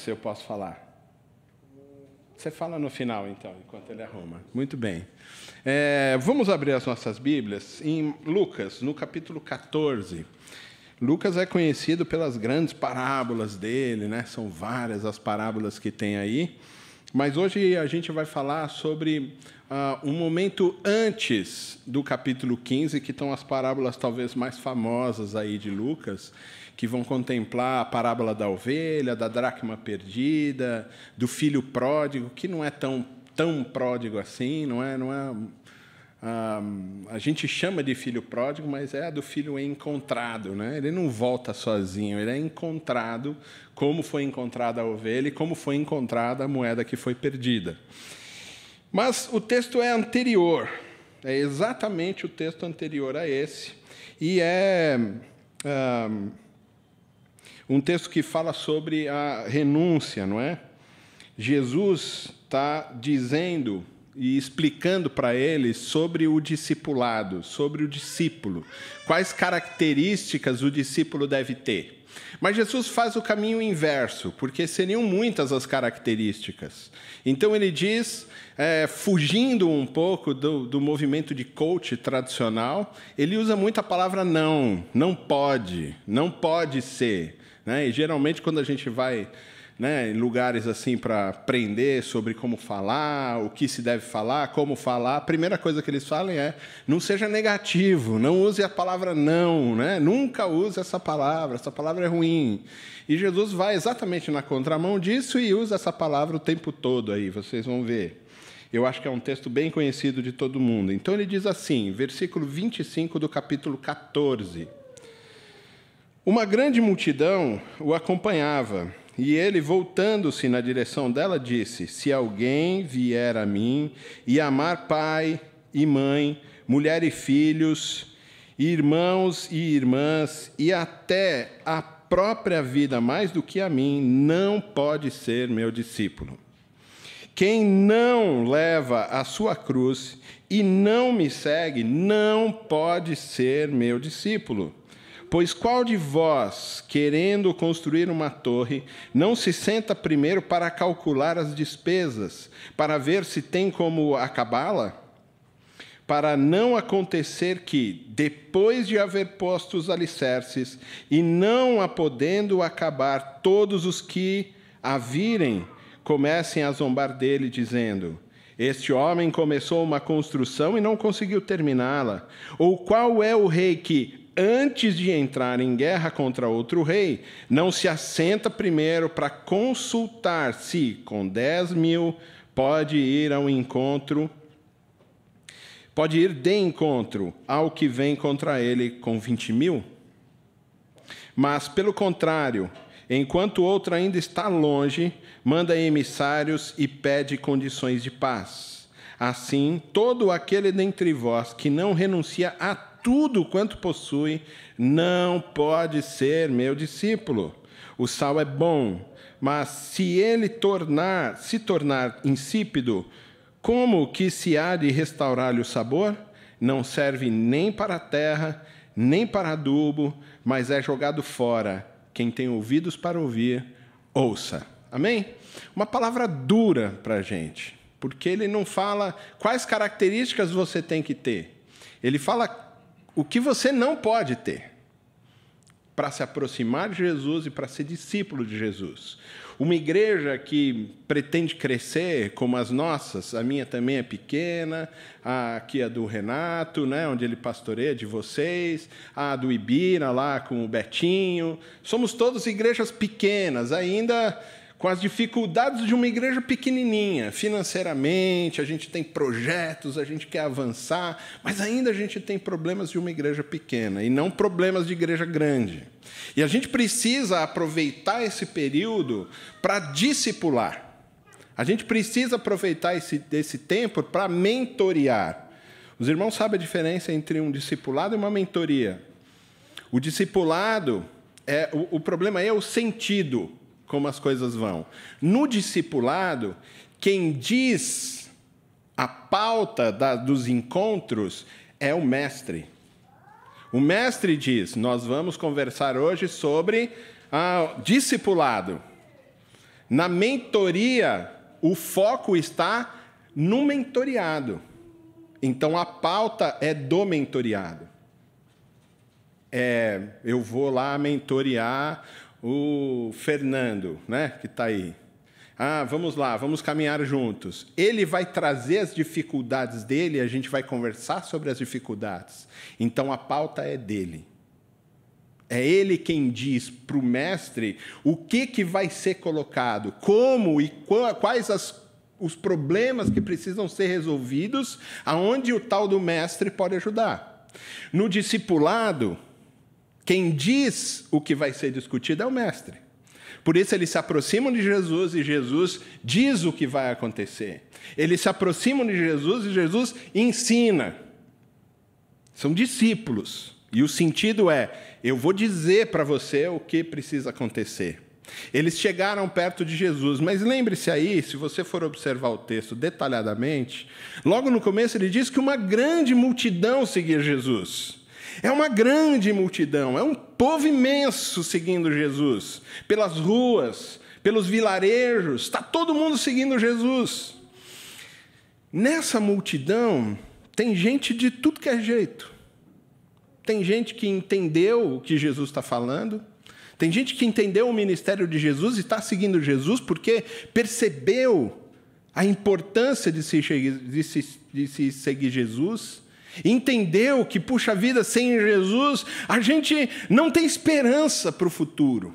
eu posso falar? Você fala no final, então, enquanto ele arruma. Muito bem. Vamos abrir as nossas Bíblias em Lucas, no capítulo 14. Lucas é conhecido pelas grandes parábolas dele, né? São várias as parábolas que tem aí. Mas hoje a gente vai falar sobre um momento antes do capítulo 15, que estão as parábolas talvez mais famosas aí de Lucas, que vão contemplar a parábola da ovelha, da dracma perdida, do filho pródigo, que não é tão pródigo assim, não é a gente chama de filho pródigo, mas é a do filho encontrado, né? Ele não volta sozinho, ele é encontrado, como foi encontrada a ovelha e como foi encontrada a moeda que foi perdida. Mas o texto é anterior, é exatamente o texto anterior a esse, e é um texto que fala sobre a renúncia, não é? Jesus está dizendo e explicando para eles sobre o discipulado, sobre o discípulo, quais características o discípulo deve ter. Mas Jesus faz o caminho inverso, porque seriam muitas as características. Então ele diz, fugindo um pouco do movimento de coach tradicional, ele usa muito a palavra não pode ser. Né? E geralmente quando a gente vai em lugares assim para aprender sobre como falar, o que se deve falar, como falar, a primeira coisa que eles falam é: não seja negativo, não use a palavra não, né? Nunca use essa palavra é ruim. E Jesus vai exatamente na contramão disso e usa essa palavra o tempo todo aí, vocês vão ver. Eu acho que é um texto bem conhecido de todo mundo. Então ele diz assim, versículo 25 do capítulo 14. Uma grande multidão o acompanhava, e ele, voltando-se na direção dela, disse: se alguém vier a mim e amar pai e mãe, mulher e filhos, irmãos e irmãs, e até a própria vida mais do que a mim, não pode ser meu discípulo. Quem não leva a sua cruz e não me segue, não pode ser meu discípulo. Pois qual de vós, querendo construir uma torre, não se senta primeiro para calcular as despesas, para ver se tem como acabá-la? Para não acontecer que, depois de haver posto os alicerces, e não a podendo acabar, todos os que a virem comecem a zombar dele, dizendo: este homem começou uma construção e não conseguiu terminá-la. Ou qual é o rei que, antes de entrar em guerra contra outro rei, não se assenta primeiro para consultar se, com 10.000, pode ir de encontro ao que vem contra ele com 20.000? Mas, pelo contrário, enquanto outro ainda está longe, manda emissários e pede condições de paz. Assim, todo aquele dentre vós que não renuncia a tudo quanto possui, não pode ser meu discípulo. O sal é bom, mas se ele se tornar insípido, como que se há de restaurar-lhe o sabor? Não serve nem para a terra, nem para adubo, mas é jogado fora. Quem tem ouvidos para ouvir, ouça. Amém? Uma palavra dura para a gente, porque ele não fala quais características você tem que ter. Ele fala o que você não pode ter para se aproximar de Jesus e para ser discípulo de Jesus. Uma igreja que pretende crescer, como as nossas, a minha também é pequena, aqui a do Renato, né, onde ele pastoreia, de vocês, a do Ibira, lá com o Betinho. Somos todos igrejas pequenas, ainda com as dificuldades de uma igreja pequenininha. Financeiramente, a gente tem projetos, a gente quer avançar, mas ainda a gente tem problemas de uma igreja pequena e não problemas de igreja grande. E a gente precisa aproveitar esse período para discipular. A gente precisa aproveitar esse tempo para mentorear. Os irmãos sabem a diferença entre um discipulado e uma mentoria. O discipulado, o problema aí é o sentido, como as coisas vão. No discipulado, quem diz a pauta dos encontros é o mestre. O mestre diz: nós vamos conversar hoje sobre discipulado. Na mentoria, o foco está no mentoriado. Então, a pauta é do mentoriado. Eu vou lá mentorear o Fernando, né, que está aí. Vamos lá, vamos caminhar juntos. Ele vai trazer as dificuldades dele e a gente vai conversar sobre as dificuldades. Então, a pauta é dele. É ele quem diz para o mestre o que vai ser colocado, como e quais os problemas que precisam ser resolvidos, aonde o tal do mestre pode ajudar. No discipulado, quem diz o que vai ser discutido é o mestre. Por isso, eles se aproximam de Jesus e Jesus diz o que vai acontecer. Eles se aproximam de Jesus e Jesus ensina. São discípulos. E o sentido é, eu vou dizer para você o que precisa acontecer. Eles chegaram perto de Jesus, mas lembre-se aí, se você for observar o texto detalhadamente, logo no começo ele diz que uma grande multidão seguia Jesus. É uma grande multidão, é um povo imenso seguindo Jesus. Pelas ruas, pelos vilarejos, está todo mundo seguindo Jesus. Nessa multidão, tem gente de tudo que é jeito. Tem gente que entendeu o que Jesus está falando. Tem gente que entendeu o ministério de Jesus e está seguindo Jesus porque percebeu a importância de se seguir Jesus. Entendeu que, puxa vida, sem Jesus, a gente não tem esperança para o futuro.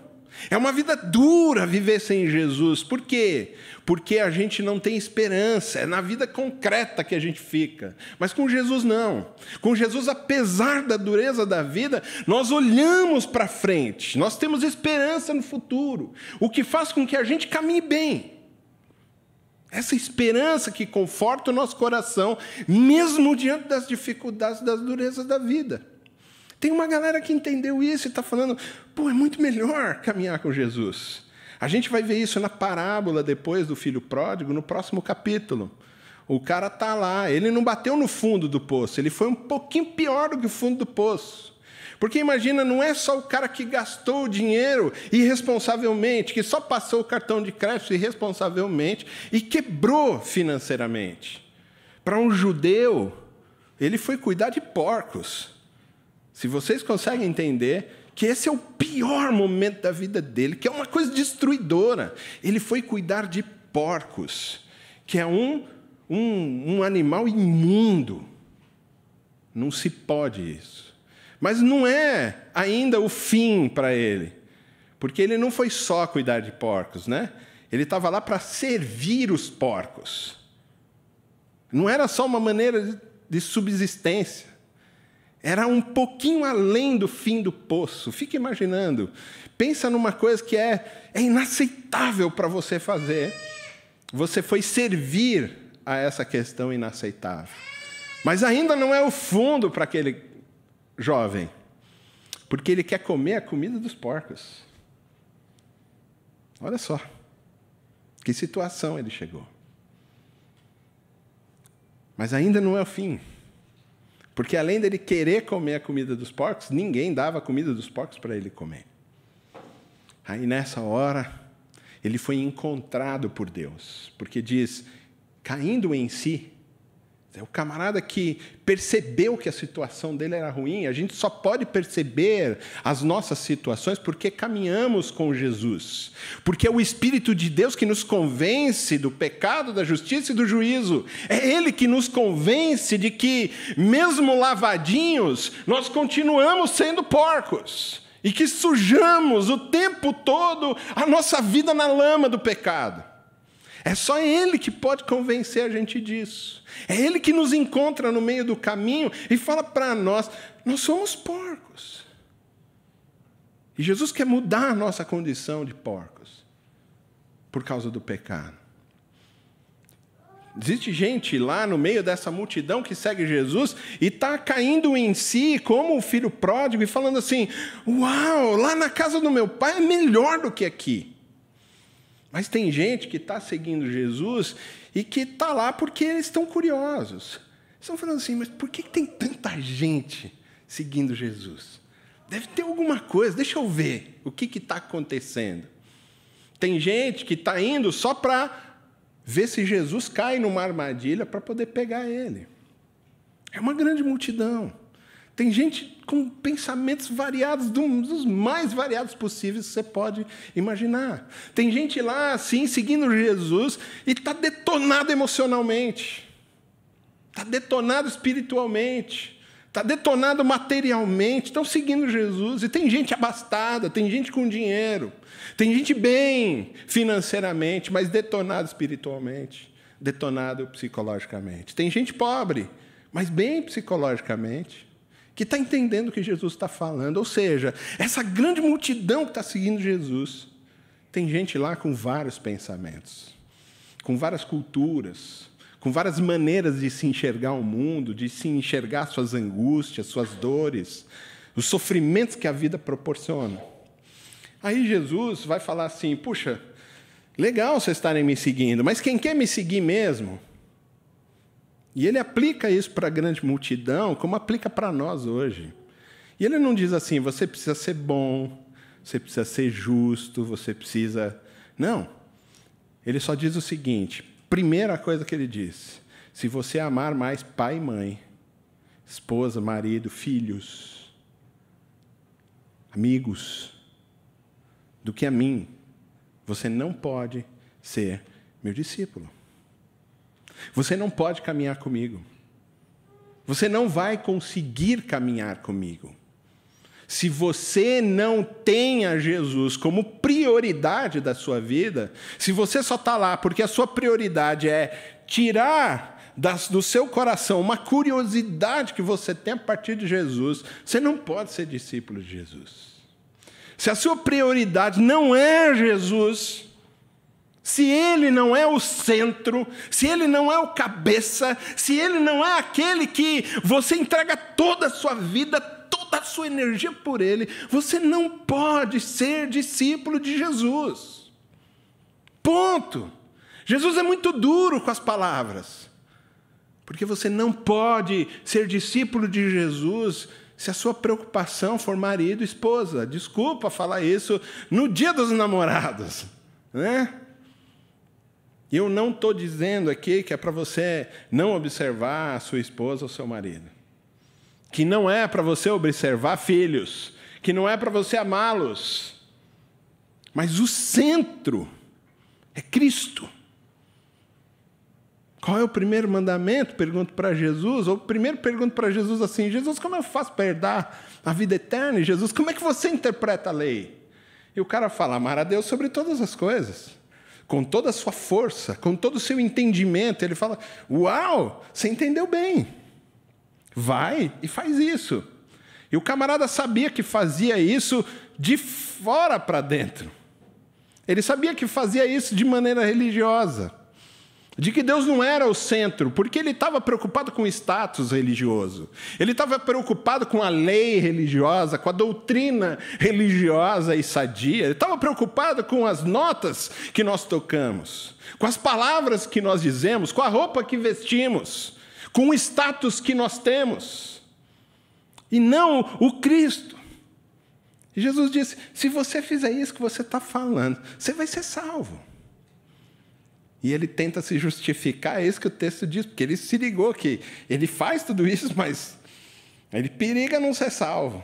É uma vida dura viver sem Jesus. Por quê? Porque a gente não tem esperança. É na vida concreta que a gente fica. Mas com Jesus não. Com Jesus, apesar da dureza da vida, nós olhamos para frente. Nós temos esperança no futuro. O que faz com que a gente caminhe bem. Essa esperança que conforta o nosso coração, mesmo diante das dificuldades, das durezas da vida. Tem uma galera que entendeu isso e está falando, é muito melhor caminhar com Jesus. A gente vai ver isso na parábola depois do filho pródigo, no próximo capítulo. O cara está lá, ele não bateu no fundo do poço, ele foi um pouquinho pior do que o fundo do poço. Porque imagina, não é só o cara que gastou o dinheiro irresponsavelmente, que só passou o cartão de crédito irresponsavelmente e quebrou financeiramente. Para um judeu, ele foi cuidar de porcos. Se vocês conseguem entender que esse é o pior momento da vida dele, que é uma coisa destruidora, ele foi cuidar de porcos, que é um animal imundo. Não se pode isso. Mas não é ainda o fim para ele, porque ele não foi só cuidar de porcos, né? Ele estava lá para servir os porcos. Não era só uma maneira de subsistência. Era um pouquinho além do fim do poço. Fica imaginando. Pensa numa coisa que é inaceitável para você fazer. Você foi servir a essa questão inaceitável. Mas ainda não é o fundo para aquele jovem. Porque ele quer comer a comida dos porcos. Olha só. Que situação ele chegou. Mas ainda não é o fim. Porque além dele querer comer a comida dos porcos, ninguém dava a comida dos porcos para ele comer. Aí nessa hora, ele foi encontrado por Deus. Porque diz, caindo em si, é o camarada que percebeu que a situação dele era ruim. A gente só pode perceber as nossas situações porque caminhamos com Jesus. Porque é o Espírito de Deus que nos convence do pecado, da justiça e do juízo. É Ele que nos convence de que, mesmo lavadinhos, nós continuamos sendo porcos. E que sujamos o tempo todo a nossa vida na lama do pecado. É só Ele que pode convencer a gente disso. É Ele que nos encontra no meio do caminho e fala para nós, nós somos porcos. E Jesus quer mudar a nossa condição de porcos por causa do pecado. Existe gente lá no meio dessa multidão que segue Jesus e está caindo em si como o filho pródigo e falando assim, uau, lá na casa do meu pai é melhor do que aqui. Mas tem gente que está seguindo Jesus e que está lá porque eles estão curiosos. Estão falando assim, mas por que tem tanta gente seguindo Jesus? Deve ter alguma coisa, deixa eu ver o que está acontecendo. Tem gente que está indo só para ver se Jesus cai numa armadilha para poder pegar ele. É uma grande multidão. Tem gente com pensamentos variados, dos mais variados possíveis que você pode imaginar. Tem gente lá, assim, seguindo Jesus e está detonado emocionalmente. Está detonado espiritualmente. Está detonado materialmente. Estão seguindo Jesus. E tem gente abastada, tem gente com dinheiro. Tem gente bem financeiramente, mas detonado espiritualmente. Detonado psicologicamente. Tem gente pobre, mas bem psicologicamente, que está entendendo o que Jesus está falando. Ou seja, essa grande multidão que está seguindo Jesus, tem gente lá com vários pensamentos, com várias culturas, com várias maneiras de se enxergar o mundo, de se enxergar suas angústias, suas dores, os sofrimentos que a vida proporciona. Aí Jesus vai falar assim, puxa, legal vocês estarem me seguindo, mas quem quer me seguir mesmo? E ele aplica isso para a grande multidão, como aplica para nós hoje. E ele não diz assim, você precisa ser bom, você precisa ser justo, você precisa... Não. Ele só diz o seguinte, primeira coisa que ele diz, se você amar mais pai e mãe, esposa, marido, filhos, amigos, do que a mim, você não pode ser meu discípulo. Você não pode caminhar comigo. Você não vai conseguir caminhar comigo. Se você não tem a Jesus como prioridade da sua vida, se você só está lá porque a sua prioridade é tirar do seu coração uma curiosidade que você tem a partir de Jesus, você não pode ser discípulo de Jesus. Se a sua prioridade não é Jesus, se ele não é o centro, se ele não é o cabeça, se ele não é aquele que você entrega toda a sua vida, toda a sua energia por ele, você não pode ser discípulo de Jesus. Ponto. Jesus é muito duro com as palavras, porque você não pode ser discípulo de Jesus se a sua preocupação for marido e esposa. Desculpa falar isso no dia dos namorados, né? Eu não estou dizendo aqui que é para você não observar a sua esposa ou seu marido. Que não é para você observar filhos. Que não é para você amá-los. Mas o centro é Cristo. Qual é o primeiro mandamento? Pergunto para Jesus. Ou primeiro pergunto para Jesus assim, Jesus, como eu faço para herdar a vida eterna? E Jesus, como é que você interpreta a lei? E o cara fala, amar a Deus sobre todas as coisas. Com toda a sua força, com todo o seu entendimento. Ele fala, uau, você entendeu bem. Vai e faz isso. E o camarada sabia que fazia isso de fora para dentro. Ele sabia que fazia isso de maneira religiosa. De que Deus não era o centro, porque ele estava preocupado com o status religioso. Ele estava preocupado com a lei religiosa, com a doutrina religiosa e sadia. Ele estava preocupado com as notas que nós tocamos, com as palavras que nós dizemos, com a roupa que vestimos, com o status que nós temos. E não o Cristo. E Jesus disse, se você fizer isso que você está falando, você vai ser salvo. E ele tenta se justificar, é isso que o texto diz, porque ele se ligou que ele faz tudo isso, mas ele periga não ser salvo.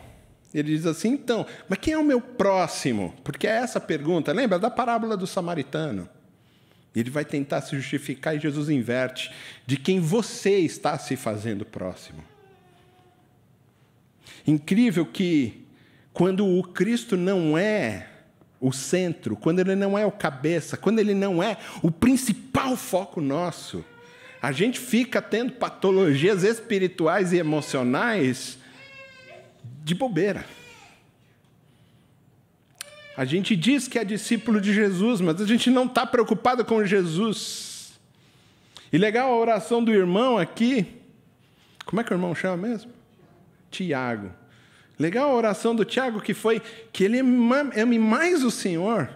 Ele diz assim, então, mas quem é o meu próximo? Porque é essa a pergunta, lembra da parábola do samaritano? Ele vai tentar se justificar e Jesus inverte, de quem você está se fazendo próximo. Incrível que quando o Cristo não é o centro, quando ele não é o cabeça, quando ele não é o principal foco nosso, a gente fica tendo patologias espirituais e emocionais de bobeira. A gente diz que é discípulo de Jesus, mas a gente não está preocupado com Jesus. E legal a oração do irmão aqui, como é que o irmão chama mesmo? Tiago. Legal a oração do Tiago, que foi que ele ame mais o Senhor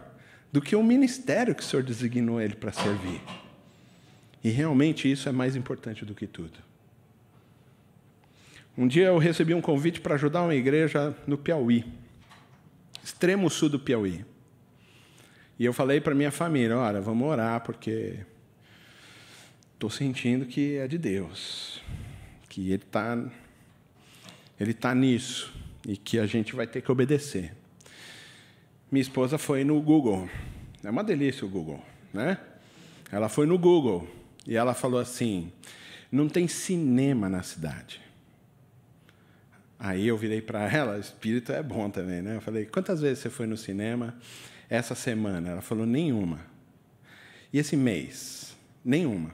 do que o ministério que o Senhor designou ele para servir. E realmente isso é mais importante do que tudo. Um dia eu recebi um convite para ajudar uma igreja no Piauí, extremo sul do Piauí. E eu falei para minha família, olha, vamos orar, porque estou sentindo que é de Deus, que Ele tá nisso, e que a gente vai ter que obedecer. Minha esposa foi no Google. É uma delícia o Google, né? Ela foi no Google e ela falou assim, não tem cinema na cidade. Aí eu virei para ela, espírito é bom também, né? Eu falei, quantas vezes você foi no cinema essa semana? Ela falou, nenhuma. E esse mês? Nenhuma.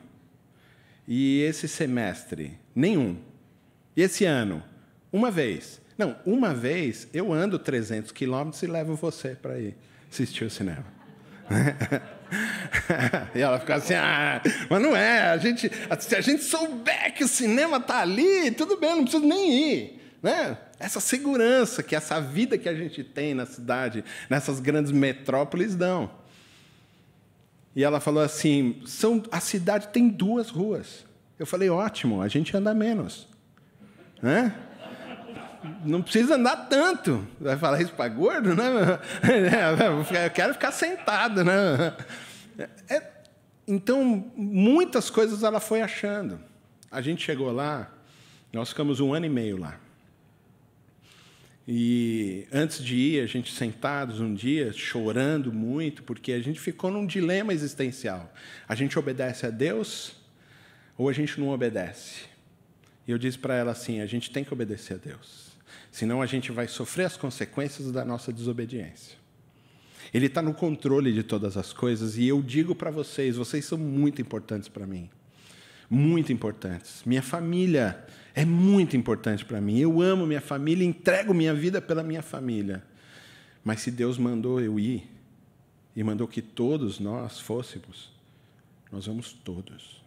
E esse semestre? Nenhum. E esse ano? Uma vez. Não, uma vez eu ando 300 quilômetros e levo você para ir assistir o cinema. E ela ficou assim, mas não é, se a gente souber que o cinema está ali, tudo bem, não precisa nem ir. Né? Essa segurança, que essa vida que a gente tem na cidade, nessas grandes metrópoles, dão. E ela falou assim, a cidade tem 2 ruas. Eu falei, ótimo, a gente anda menos. Né? Não precisa andar tanto. Vai falar isso para gordo, né? Eu quero ficar sentado, né? Então, muitas coisas ela foi achando. A gente chegou lá, nós ficamos 1 ano e meio lá. E antes de ir, a gente sentados um dia, chorando muito, porque a gente ficou num dilema existencial. A gente obedece a Deus ou a gente não obedece? E eu disse para ela assim, a gente tem que obedecer a Deus. Senão a gente vai sofrer as consequências da nossa desobediência. Ele está no controle de todas as coisas, e eu digo para vocês, vocês são muito importantes para mim. Muito importantes. Minha família é muito importante para mim. Eu amo minha família, entrego minha vida pela minha família. Mas se Deus mandou eu ir, e mandou que todos nós fôssemos, nós vamos todos.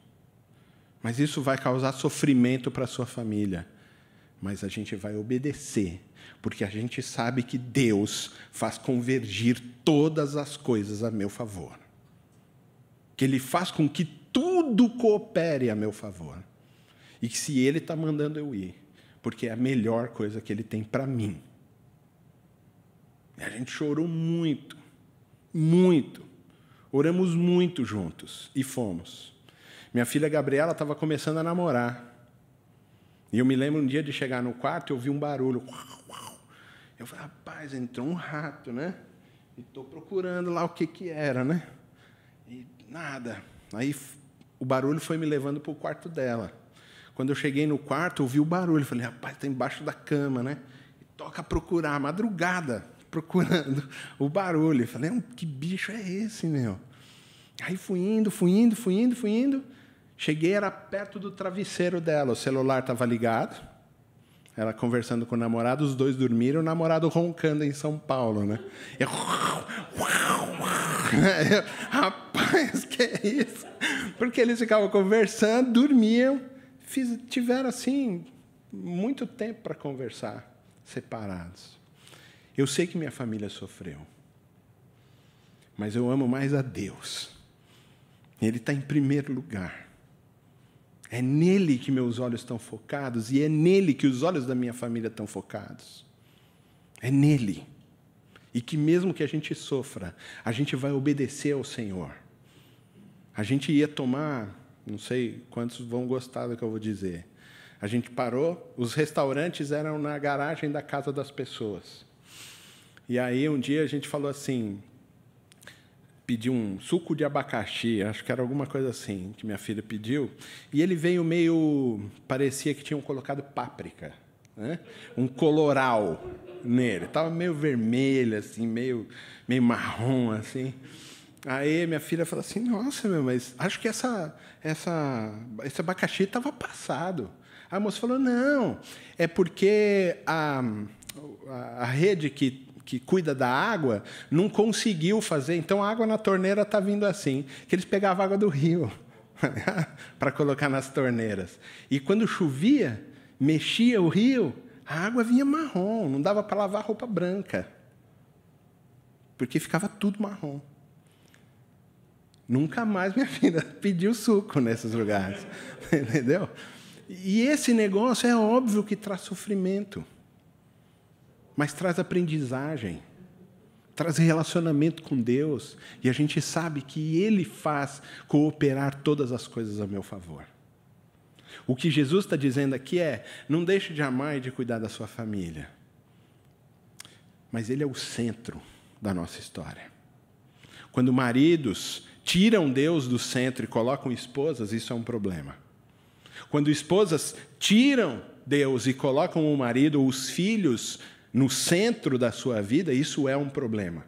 Mas isso vai causar sofrimento para a sua família. Mas a gente vai obedecer, porque a gente sabe que Deus faz convergir todas as coisas a meu favor. Que Ele faz com que tudo coopere a meu favor. E que se Ele está mandando eu ir, porque é a melhor coisa que Ele tem para mim. E a gente chorou muito, muito. Oramos muito juntos e fomos. Minha filha Gabriela estava começando a namorar. E eu me lembro um dia de chegar no quarto e ouvir um barulho. Eu falei, rapaz, entrou um rato, né? E estou procurando lá o que era, né? E nada. Aí o barulho foi me levando para o quarto dela. Quando eu cheguei no quarto, ouvi o barulho. Falei, rapaz, está embaixo da cama, né? E toca procurar, madrugada, procurando o barulho. Falei, que bicho é esse, meu? Aí fui indo. Cheguei, era perto do travesseiro dela. O celular estava ligado. Ela conversando com o namorado, os dois dormiram, o namorado roncando em São Paulo, né? Eu, rapaz, que é isso? Porque eles ficavam conversando, dormiam, tiveram, assim, muito tempo para conversar, separados. Eu sei que minha família sofreu, mas eu amo mais a Deus. Ele está em primeiro lugar. É nele que meus olhos estão focados e é nele que os olhos da minha família estão focados. É nele. E que mesmo que a gente sofra, a gente vai obedecer ao Senhor. A gente ia tomar, não sei quantos vão gostar do que eu vou dizer. A gente parou, os restaurantes eram na garagem da casa das pessoas. E aí um dia a gente falou assim, pediu um suco de abacaxi, acho que era alguma coisa assim, que minha filha pediu, e ele veio meio, parecia que tinham colocado páprica, né? Um coloral nele, estava meio vermelho, assim, meio marrom, assim. Aí minha filha falou assim, nossa, mas acho que esse abacaxi estava passado. A moça falou, não, é porque a rede que cuida da água, não conseguiu fazer. Então, a água na torneira está vindo assim, que eles pegavam água do rio para colocar nas torneiras. E, quando chovia, mexia o rio, a água vinha marrom, não dava para lavar roupa branca, porque ficava tudo marrom. Nunca mais minha filha pediu suco nesses lugares, entendeu? E esse negócio é óbvio que traz sofrimento, mas traz aprendizagem, traz relacionamento com Deus, e a gente sabe que Ele faz cooperar todas as coisas a meu favor. O que Jesus está dizendo aqui é, não deixe de amar e de cuidar da sua família. Mas Ele é o centro da nossa história. Quando maridos tiram Deus do centro e colocam esposas, isso é um problema. Quando esposas tiram Deus e colocam o marido ou os filhos no centro da sua vida, isso é um problema.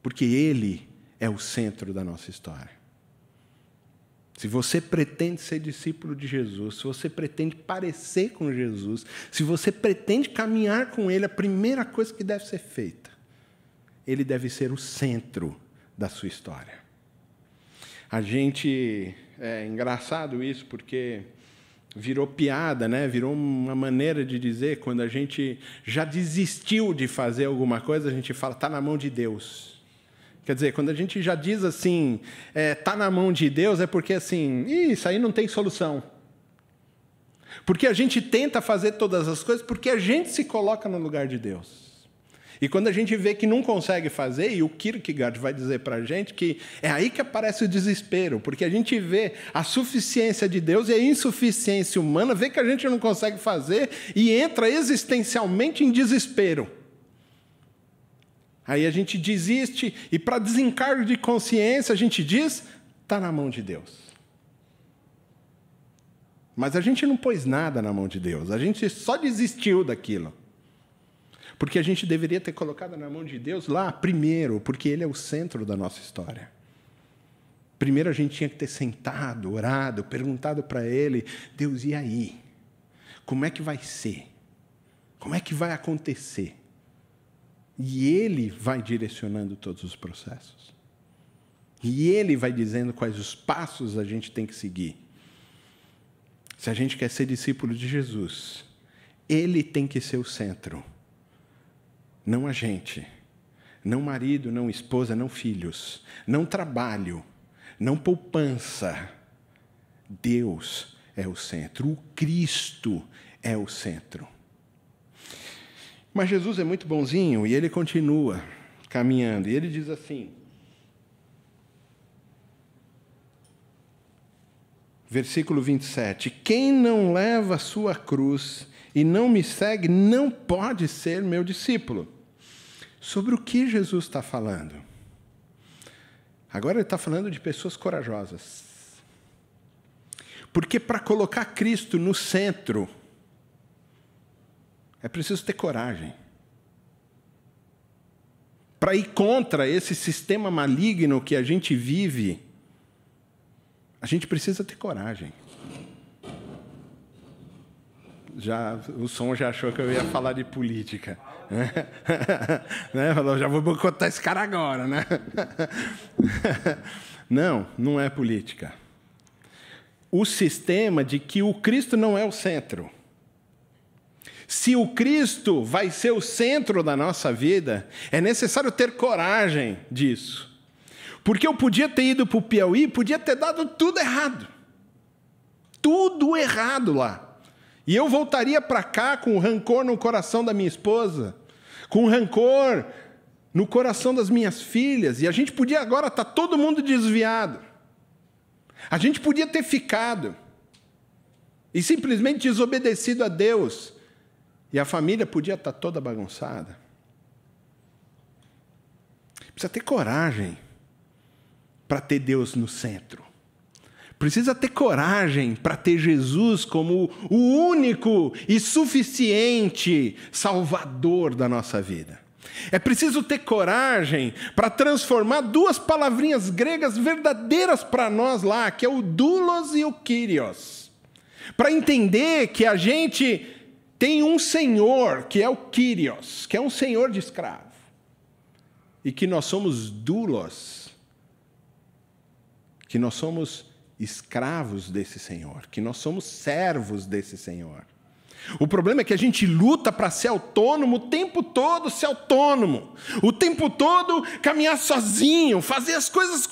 Porque Ele é o centro da nossa história. Se você pretende ser discípulo de Jesus, se você pretende parecer com Jesus, se você pretende caminhar com Ele, a primeira coisa que deve ser feita, Ele deve ser o centro da sua história. É engraçado isso, porque virou piada, né? Virou uma maneira de dizer, quando a gente já desistiu de fazer alguma coisa, a gente fala, está na mão de Deus. Quer dizer, quando a gente já diz assim, está na mão de Deus, é porque assim, isso aí não tem solução. Porque a gente tenta fazer todas as coisas, porque a gente se coloca no lugar de Deus. E quando a gente vê que não consegue fazer, e o Kierkegaard vai dizer para a gente que é aí que aparece o desespero, porque a gente vê a suficiência de Deus e a insuficiência humana, vê que a gente não consegue fazer e entra existencialmente em desespero. Aí a gente desiste e, para desencargo de consciência, a gente diz, está na mão de Deus. Mas a gente não pôs nada na mão de Deus, a gente só desistiu daquilo. Porque a gente deveria ter colocado na mão de Deus lá primeiro, porque Ele é o centro da nossa história. Primeiro a gente tinha que ter sentado, orado, perguntado para Ele, Deus, e aí? Como é que vai ser? Como é que vai acontecer? E Ele vai direcionando todos os processos. E Ele vai dizendo quais os passos a gente tem que seguir. Se a gente quer ser discípulo de Jesus, Ele tem que ser o centro. Não a gente. Não marido, não esposa, não filhos. Não trabalho. Não poupança. Deus é o centro. O Cristo é o centro. Mas Jesus é muito bonzinho e Ele continua caminhando. E Ele diz assim, versículo 27, quem não leva a sua cruz e não me segue, não pode ser meu discípulo. Sobre o que Jesus está falando? Agora Ele está falando de pessoas corajosas. Porque para colocar Cristo no centro, é preciso ter coragem. Para ir contra esse sistema maligno que a gente vive, a gente precisa ter coragem. O som já achou que eu ia falar de política. Né? Falou, já vou boicotar esse cara agora, né? Não é política. O sistema de que o Cristo não é o centro. Se o Cristo vai ser o centro da nossa vida, é necessário ter coragem disso. Porque eu podia ter ido para o Piauí, podia ter dado tudo errado. Tudo errado lá. E eu voltaria para cá com rancor no coração da minha esposa, com rancor no coração das minhas filhas, e a gente podia agora estar todo mundo desviado. A gente podia ter ficado e simplesmente desobedecido a Deus, e a família podia estar toda bagunçada. Precisa ter coragem para ter Deus no centro. Precisa ter coragem para ter Jesus como o único e suficiente Salvador da nossa vida. É preciso ter coragem para transformar duas palavrinhas gregas verdadeiras para nós lá, que é o doulos e o kyrios. Para entender que a gente tem um senhor, que é o kyrios, que é um senhor de escravo. E que nós somos doulos, que nós somos escravos desse Senhor, que nós somos servos desse Senhor. O problema é que a gente luta para ser autônomo o tempo todo, ser autônomo. O tempo todo caminhar sozinho, fazer as coisas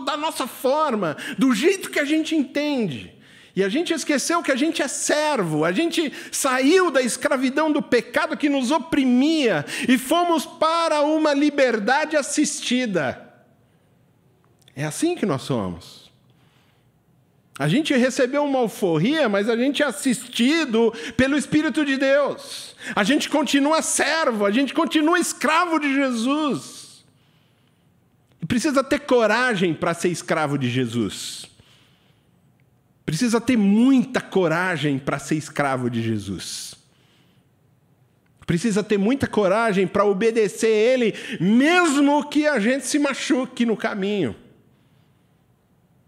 da nossa forma, do jeito que a gente entende. E a gente esqueceu que a gente é servo, a gente saiu da escravidão do pecado que nos oprimia e fomos para uma liberdade assistida. É assim que nós somos. A gente recebeu uma alforria, mas a gente é assistido pelo Espírito de Deus. A gente continua servo, a gente continua escravo de Jesus. E precisa ter coragem para ser escravo de Jesus. Precisa ter muita coragem para ser escravo de Jesus. Precisa ter muita coragem para obedecer Ele, mesmo que a gente se machuque no caminho.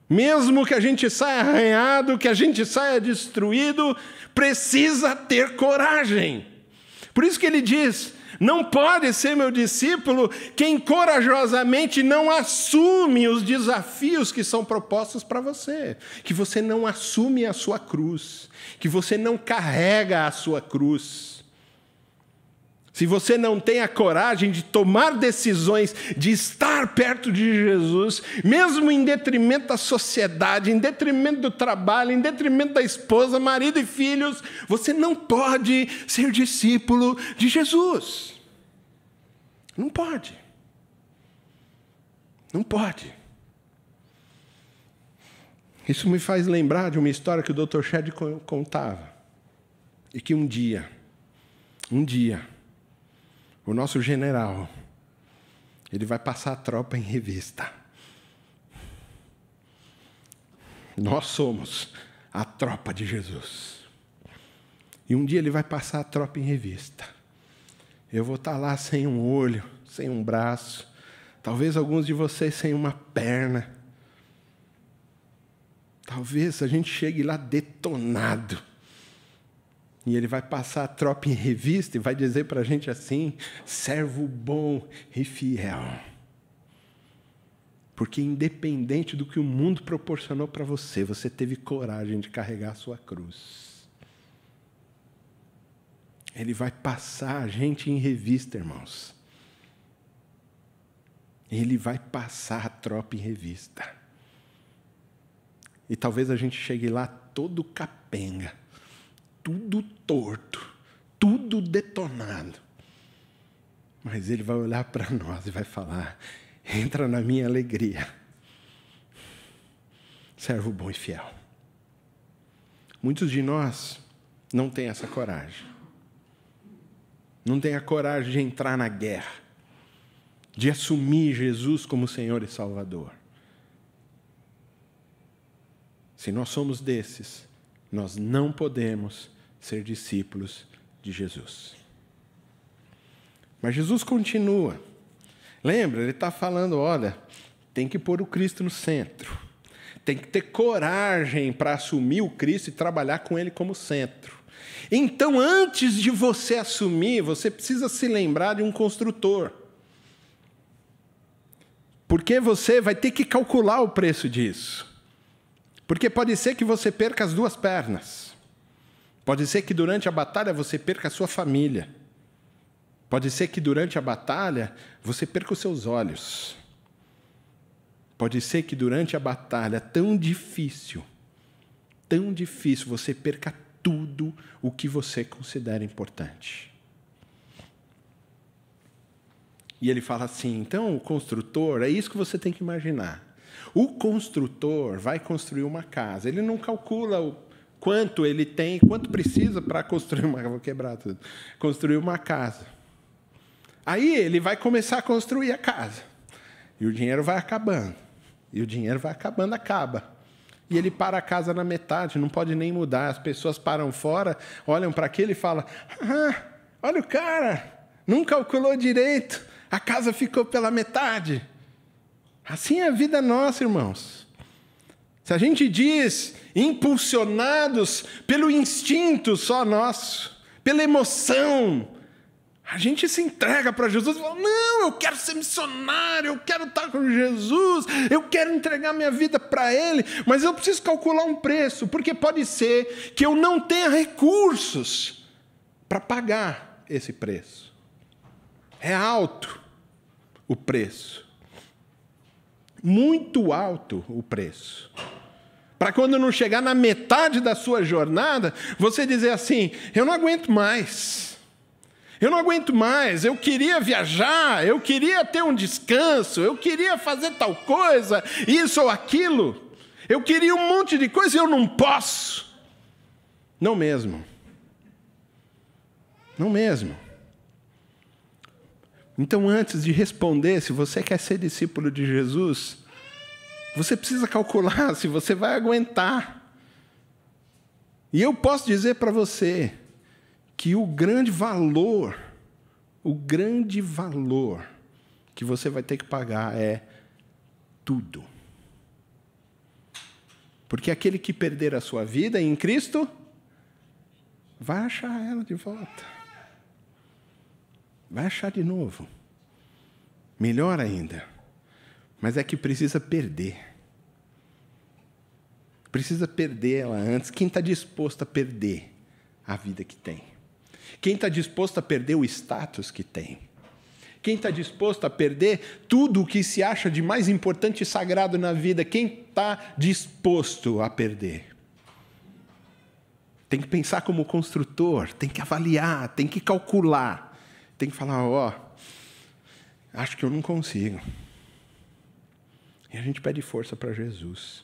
Mesmo que a gente saia arranhado, que a gente saia destruído, precisa ter coragem. Por isso que ele diz: não pode ser meu discípulo quem corajosamente não assume os desafios que são propostos para você. Que você não assume a sua cruz. Que você não carrega a sua cruz. Se você não tem a coragem de tomar decisões, de estar perto de Jesus, mesmo em detrimento da sociedade, em detrimento do trabalho, em detrimento da esposa, marido e filhos, você não pode ser discípulo de Jesus. Não pode. Não pode. Isso me faz lembrar de uma história que o Dr. Shedd contava. E que um dia, o nosso general, ele vai passar a tropa em revista. Nós somos a tropa de Jesus. E um dia ele vai passar a tropa em revista. Eu vou estar lá sem um olho, sem um braço, talvez alguns de vocês sem uma perna. Talvez a gente chegue lá detonado. E ele vai passar a tropa em revista e vai dizer para a gente assim: servo bom e fiel. Porque independente do que o mundo proporcionou para você, você teve coragem de carregar a sua cruz. Ele vai passar a gente em revista, irmãos. Ele vai passar a tropa em revista. E talvez a gente chegue lá todo capenga, tudo torto, tudo detonado. Mas ele vai olhar para nós e vai falar: entra na minha alegria, servo bom e fiel. Muitos de nós não têm essa coragem. Não têm a coragem de entrar na guerra, de assumir Jesus como Senhor e Salvador. Se nós somos desses, nós não podemos ser discípulos de Jesus. Mas Jesus continua. Lembra, ele está falando: olha, tem que pôr o Cristo no centro. Tem que ter coragem para assumir o Cristo e trabalhar com Ele como centro. Então, antes de você assumir, você precisa se lembrar de um construtor. Porque você vai ter que calcular o preço disso. Porque pode ser que você perca as duas pernas. Pode ser que durante a batalha você perca a sua família. Pode ser que durante a batalha você perca os seus olhos. Pode ser que durante a batalha tão difícil, você perca tudo o que você considera importante. E ele fala assim: então o construtor, é isso que você tem que imaginar. O construtor vai construir uma casa. Ele não calcula o quanto ele tem, quanto precisa para construir uma... Vou quebrar tudo. Construir uma casa. Aí ele vai começar a construir a casa. E o dinheiro vai acabando. E o dinheiro vai acabando, acaba. E ele para a casa na metade, não pode nem mudar. As pessoas param fora, olham para aquilo e falam: ah, olha o cara, não calculou direito, a casa ficou pela metade. Assim é a vida nossa, irmãos. Se a gente diz, impulsionados pelo instinto só nosso, pela emoção, a gente se entrega para Jesus e fala: não, eu quero ser missionário, eu quero estar com Jesus, eu quero entregar minha vida para Ele, mas eu preciso calcular um preço, porque pode ser que eu não tenha recursos para pagar esse preço. É alto o preço. Muito alto o preço. Para quando não chegar na metade da sua jornada, você dizer assim: eu não aguento mais. Eu não aguento mais, eu queria viajar, eu queria ter um descanso, eu queria fazer tal coisa, isso ou aquilo. Eu queria um monte de coisa e eu não posso. Não mesmo. Não mesmo. Então, antes de responder se você quer ser discípulo de Jesus, você precisa calcular se você vai aguentar. E eu posso dizer para você que o grande valor que você vai ter que pagar é tudo. Porque aquele que perder a sua vida em Cristo, vai achar ela de volta. Vai achar de novo. Melhor ainda. Mas é que precisa perder. Precisa perder ela antes. Quem está disposto a perder a vida que tem? Quem está disposto a perder o status que tem? Quem está disposto a perder tudo o que se acha de mais importante e sagrado na vida? Quem está disposto a perder? Tem que pensar como construtor, tem que avaliar, tem que calcular. Tem que falar, acho que eu não consigo. E a gente pede força para Jesus.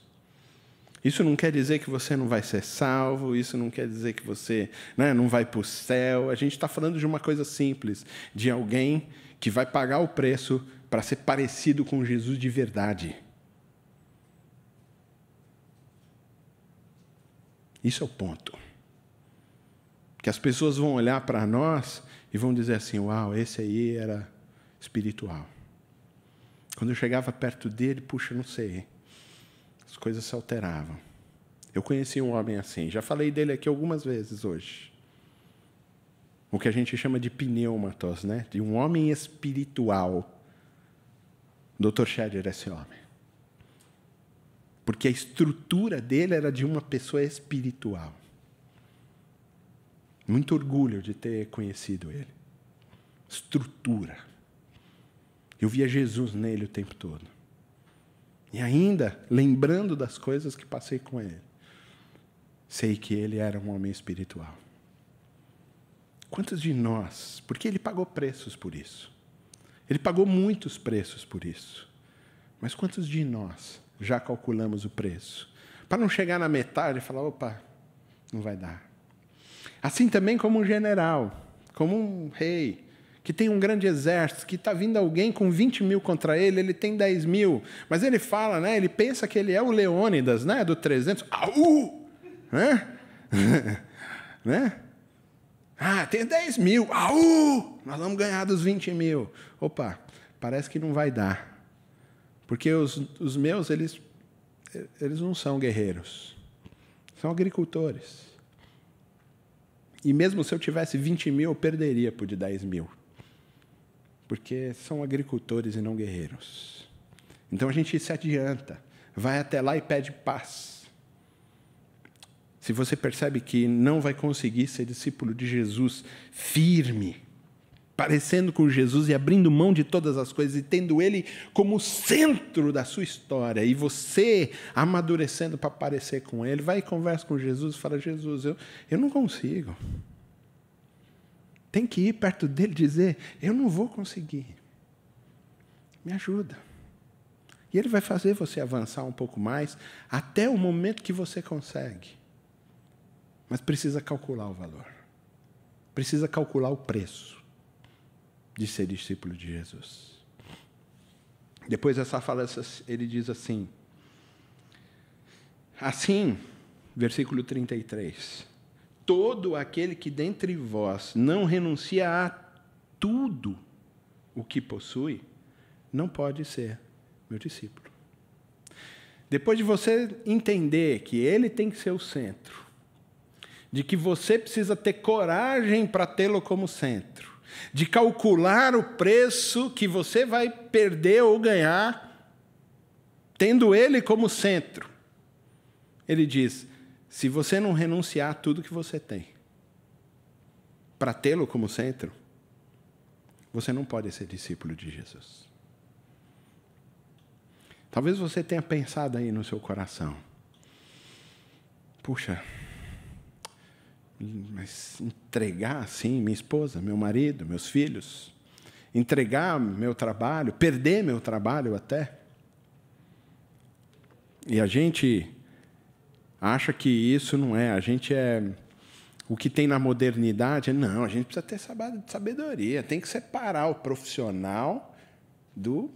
Isso não quer dizer que você não vai ser salvo, isso não quer dizer que você não vai para o céu. A gente está falando de uma coisa simples, de alguém que vai pagar o preço para ser parecido com Jesus de verdade. Isso é o ponto. Que as pessoas vão olhar para nós e vão dizer assim: uau, esse aí era espiritual. Quando eu chegava perto dele, puxa, não sei, as coisas se alteravam. Eu conheci um homem assim, já falei dele aqui algumas vezes hoje. O que a gente chama de pneumatos, de um homem espiritual. Dr. Scherer é esse homem. Porque a estrutura dele era de uma pessoa espiritual. Muito orgulho de ter conhecido ele. Estrutura. Eu via Jesus nele o tempo todo. E ainda, lembrando das coisas que passei com ele, sei que ele era um homem espiritual. Quantos de nós, porque ele pagou preços por isso. Ele pagou muitos preços por isso. Mas quantos de nós já calculamos o preço? Para não chegar na metade e falar, opa, não vai dar. Assim também como um general, como um rei, que tem um grande exército, que está vindo alguém com 20 mil contra ele, ele tem 10 mil. Mas ele fala, ele pensa que ele é o Leônidas, do 300. Aú! Tem 10 mil. Aú! Nós vamos ganhar dos 20 mil. Opa, parece que não vai dar. Porque os meus, eles não são guerreiros. São agricultores. E mesmo se eu tivesse 20 mil, eu perderia por de 10 mil. Porque são agricultores e não guerreiros. Então a gente se adianta, vai até lá e pede paz. Se você percebe que não vai conseguir ser discípulo de Jesus firme, parecendo com Jesus e abrindo mão de todas as coisas e tendo Ele como centro da sua história, e você amadurecendo para parecer com Ele, vai e conversa com Jesus e fala: Jesus, eu não consigo. Tem que ir perto dele e dizer: eu não vou conseguir. Me ajuda. E ele vai fazer você avançar um pouco mais até o momento que você consegue. Mas precisa calcular o valor. Precisa calcular o preço de ser discípulo de Jesus. Depois dessa fala, ele diz assim, versículo 33, todo aquele que dentre vós não renuncia a tudo o que possui, não pode ser meu discípulo. Depois de você entender que ele tem que ser o centro, de que você precisa ter coragem para tê-lo como centro, de calcular o preço que você vai perder ou ganhar, tendo ele como centro, ele diz: se você não renunciar a tudo que você tem para tê-lo como centro, você não pode ser discípulo de Jesus. Talvez você tenha pensado aí no seu coração: puxa, mas entregar assim minha esposa, meu marido, meus filhos, entregar meu trabalho, perder meu trabalho até. E a gente acha que isso não é, a gente é o que tem na modernidade. Não, a gente precisa ter sabedoria, tem que separar o profissional do,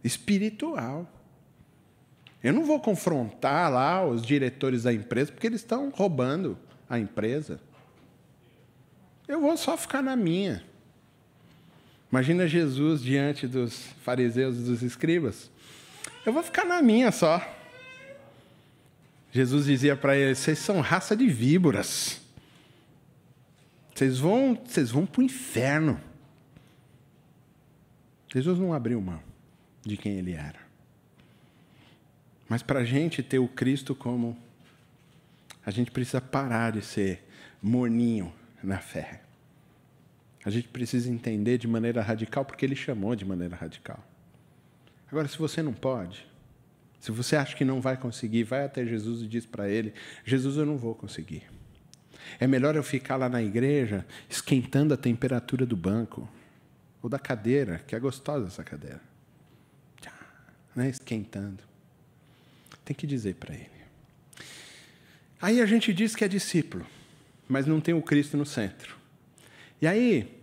espiritual. Eu não vou confrontar lá os diretores da empresa porque eles estão roubando a empresa. Eu vou só ficar na minha. Imagina Jesus diante dos fariseus e dos escribas. Eu vou ficar na minha só. Jesus dizia para eles: vocês são raça de víboras. Vocês vão para o inferno. Jesus não abriu mão de quem ele era. Mas para a gente ter o Cristo como... a gente precisa parar de ser morninho na fé. A gente precisa entender de maneira radical, porque ele chamou de maneira radical. Agora, se você não pode, se você acha que não vai conseguir, vai até Jesus e diz para ele: Jesus, eu não vou conseguir. É melhor eu ficar lá na igreja esquentando a temperatura do banco ou da cadeira, que é gostosa essa cadeira. Esquentando. Tem que dizer para ele. Aí a gente diz que é discípulo, mas não tem o Cristo no centro. E aí,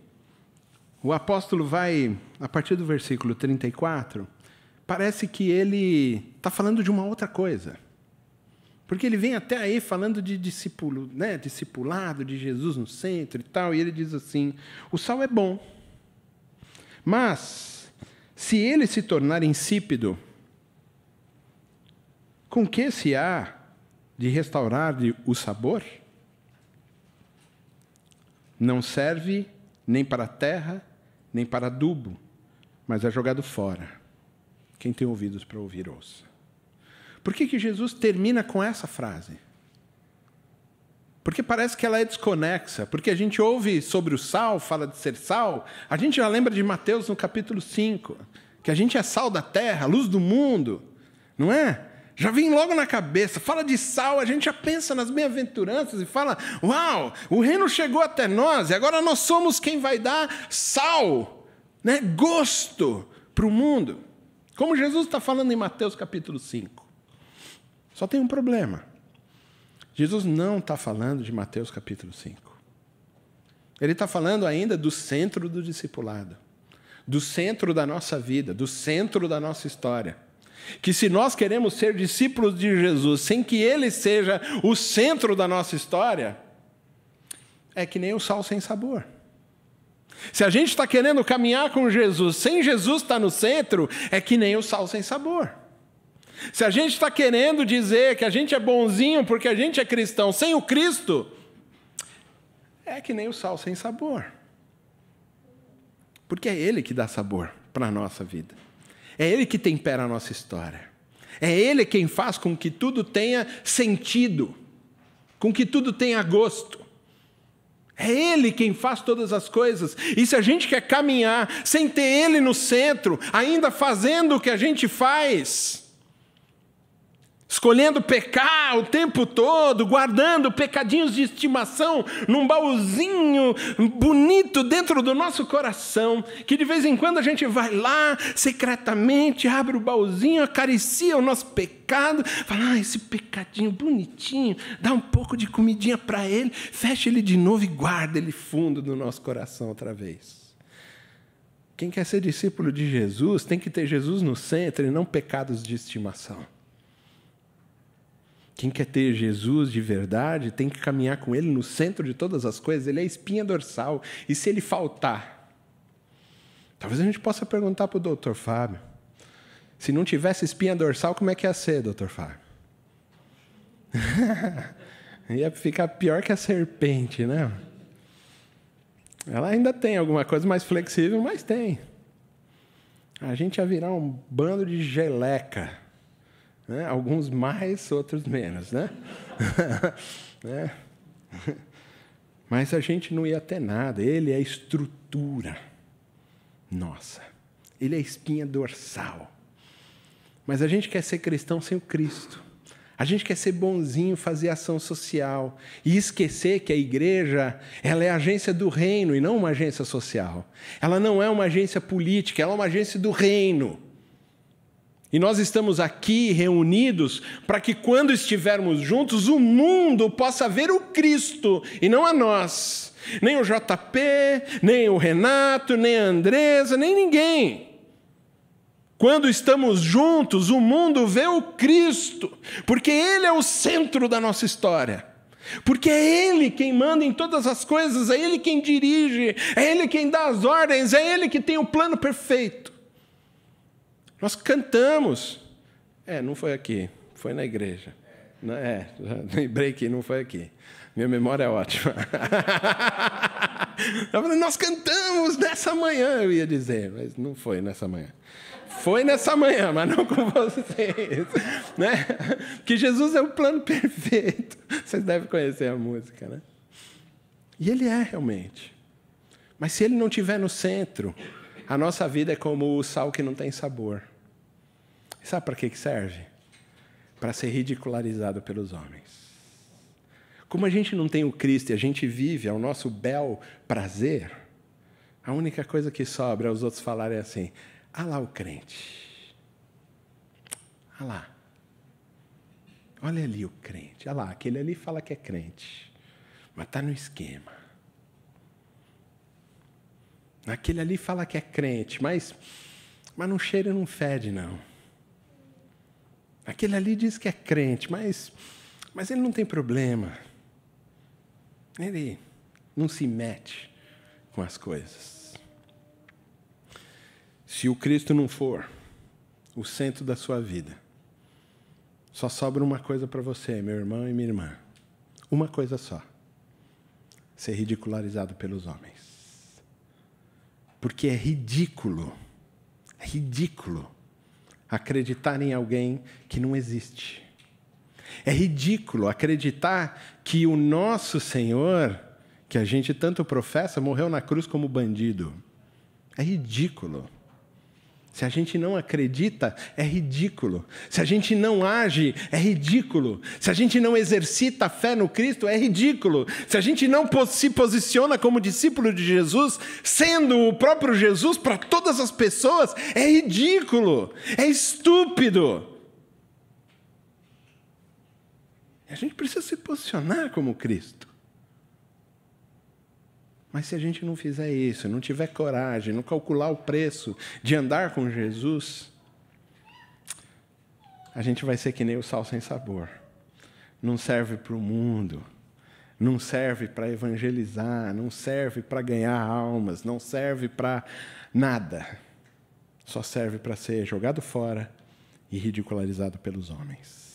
o apóstolo vai, a partir do versículo 34, parece que ele está falando de uma outra coisa. Porque ele vem até aí falando de discipulado, de Jesus no centro e tal, e ele diz assim: o sal é bom, mas se ele se tornar insípido, com que se há de restaurar-lhe o sabor? Não serve nem para a terra, nem para adubo, mas é jogado fora. Quem tem ouvidos para ouvir, ouça. Por que Jesus termina com essa frase? Porque parece que ela é desconexa. Porque a gente ouve sobre o sal, fala de ser sal, a gente já lembra de Mateus no capítulo 5, que a gente é sal da terra, luz do mundo, não é? Já vem logo na cabeça, fala de sal, a gente já pensa nas bem-aventuranças e fala: uau, o reino chegou até nós e agora nós somos quem vai dar sal, gosto para o mundo. Como Jesus está falando em Mateus capítulo 5. Só tem um problema. Jesus não está falando de Mateus capítulo 5. Ele está falando ainda do centro do discipulado, do centro da nossa vida, do centro da nossa história. Que se nós queremos ser discípulos de Jesus sem que ele seja o centro da nossa história, é que nem o sal sem sabor. Se a gente está querendo caminhar com Jesus sem Jesus estar no centro, é que nem o sal sem sabor. Se a gente está querendo dizer que a gente é bonzinho porque a gente é cristão sem o Cristo, é que nem o sal sem sabor. Porque é ele que dá sabor para a nossa vida. É ele que tempera a nossa história. É ele quem faz com que tudo tenha sentido, com que tudo tenha gosto. É ele quem faz todas as coisas. E se a gente quer caminhar sem ter ele no centro, ainda fazendo o que a gente faz, escolhendo pecar o tempo todo, guardando pecadinhos de estimação num baúzinho bonito dentro do nosso coração, que de vez em quando a gente vai lá, secretamente, abre o baúzinho, acaricia o nosso pecado, fala: esse pecadinho bonitinho, dá um pouco de comidinha para ele, fecha ele de novo e guarda ele fundo no nosso coração outra vez. Quem quer ser discípulo de Jesus tem que ter Jesus no centro e não pecados de estimação. Quem quer ter Jesus de verdade tem que caminhar com ele no centro de todas as coisas. Ele é a espinha dorsal. E se ele faltar? Talvez a gente possa perguntar para o Dr. Fábio. Se não tivesse espinha dorsal, como é que ia ser, Dr. Fábio? Ia ficar pior que a serpente, né? Ela ainda tem alguma coisa mais flexível, mas tem. A gente ia virar um bando de geleca. Alguns mais, outros menos, né? Mas a gente não ia ter nada. Ele é a estrutura nossa. Ele é a espinha dorsal. Mas a gente quer ser cristão sem o Cristo. A gente quer ser bonzinho, fazer ação social e esquecer que a igreja, ela é a agência do reino e não uma agência social. Ela não é uma agência política, ela é uma agência do reino. E nós estamos aqui reunidos para que quando estivermos juntos, o mundo possa ver o Cristo e não a nós. Nem o JP, nem o Renato, nem a Andresa, nem ninguém. Quando estamos juntos, o mundo vê o Cristo, porque Ele é o centro da nossa história. Porque é Ele quem manda em todas as coisas, é Ele quem dirige, é Ele quem dá as ordens, é Ele que tem o plano perfeito. Nós cantamos. Não foi aqui, foi na igreja. Lembrei que não foi aqui. Minha memória é ótima. Nós cantamos nessa manhã, eu ia dizer, mas não foi nessa manhã. Foi nessa manhã, mas não com vocês. Né? Que Jesus é o plano perfeito. Vocês devem conhecer a música, né? E Ele é realmente. Mas se Ele não estiver no centro, a nossa vida é como o sal que não tem sabor. E sabe para que serve? Para ser ridicularizado pelos homens. Como a gente não tem o Cristo e a gente vive ao nosso bel prazer, a única coisa que sobra é os outros falarem assim: ah lá o crente. Ah lá. Olha ali o crente. Ah lá, aquele ali fala que é crente, mas está no esquema. Aquele ali fala que é crente, mas não cheira e não fede, não. Aquele ali diz que é crente, mas ele não tem problema. Ele não se mete com as coisas. Se o Cristo não for o centro da sua vida, só sobra uma coisa para você, meu irmão e minha irmã. Uma coisa só: ser ridicularizado pelos homens. Porque é ridículo acreditar em alguém que não existe. É ridículo acreditar que o nosso Senhor, que a gente tanto professa, morreu na cruz como bandido. É ridículo. Se a gente não acredita, é ridículo. Se a gente não age, é ridículo. Se a gente não exercita a fé no Cristo, é ridículo. Se a gente não se posiciona como discípulo de Jesus, sendo o próprio Jesus para todas as pessoas, é ridículo. É estúpido. A gente precisa se posicionar como Cristo. Mas se a gente não fizer isso, não tiver coragem, não calcular o preço de andar com Jesus, a gente vai ser que nem o sal sem sabor. Não serve para o mundo, não serve para evangelizar, não serve para ganhar almas, não serve para nada. Só serve para ser jogado fora e ridicularizado pelos homens.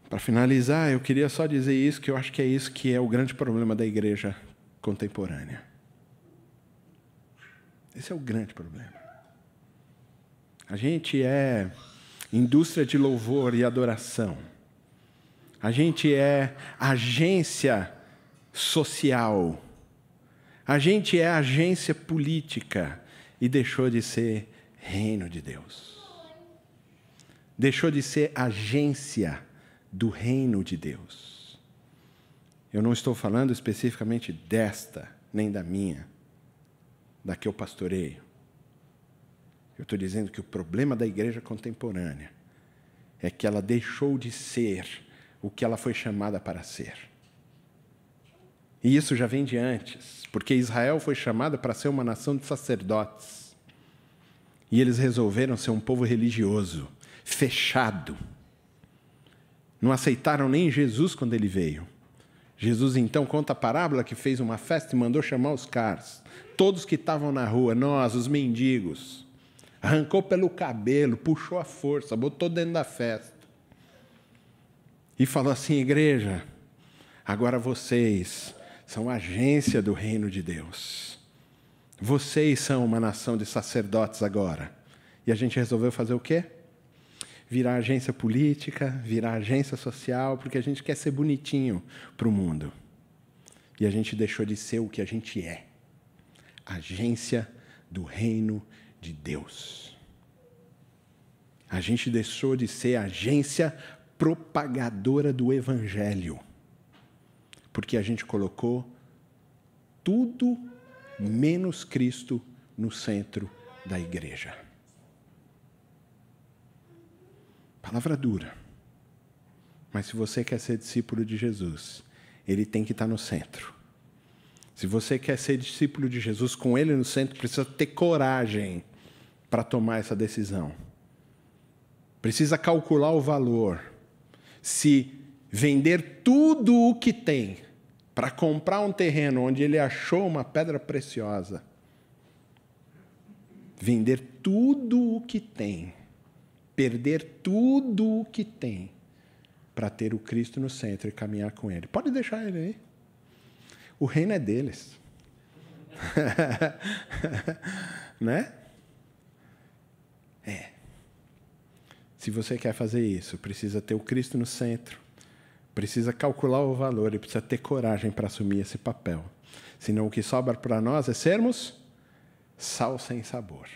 Para finalizar, eu queria só dizer isso, que eu acho que é isso que é o grande problema da igreja contemporânea. Esse é o grande problema. A gente é indústria de louvor e adoração. A gente é agência social. A gente é agência política e deixou de ser reino de Deus. Deixou de ser agência do reino de Deus. Eu não estou falando especificamente desta, nem da minha, da que eu pastoreio. Eu estou dizendo que o problema da igreja contemporânea é que ela deixou de ser o que ela foi chamada para ser. E isso já vem de antes, porque Israel foi chamada para ser uma nação de sacerdotes. E eles resolveram ser um povo religioso, fechado. Não aceitaram nem Jesus quando ele veio. Jesus, então, conta a parábola que fez uma festa e mandou chamar os caras. Todos que estavam na rua, nós, os mendigos. Arrancou pelo cabelo, puxou a força, botou dentro da festa. E falou assim: igreja, agora vocês são agência do reino de Deus. Vocês são uma nação de sacerdotes agora. E a gente resolveu fazer o quê? Virar agência política, virar agência social, porque a gente quer ser bonitinho para o mundo. E a gente deixou de ser o que a gente é. Agência do reino de Deus. A gente deixou de ser agência propagadora do Evangelho, porque a gente colocou tudo menos Cristo no centro da igreja. Palavra dura. Mas se você quer ser discípulo de Jesus, ele tem que estar no centro. Se você quer ser discípulo de Jesus com ele no centro, precisa ter coragem para tomar essa decisão. Precisa calcular o valor. Se vender tudo o que tem para comprar um terreno onde ele achou uma pedra preciosa, vender tudo o que tem, perder tudo o que tem, para ter o Cristo no centro e caminhar com ele. Pode deixar ele aí. O reino é deles. Né? Se você quer fazer isso, precisa ter o Cristo no centro, precisa calcular o valor e precisa ter coragem para assumir esse papel. Senão o que sobra para nós é sermos sal sem sabor.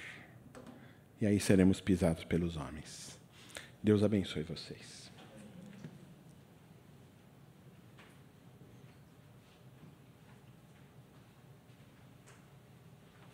E aí seremos pisados pelos homens. Deus abençoe vocês.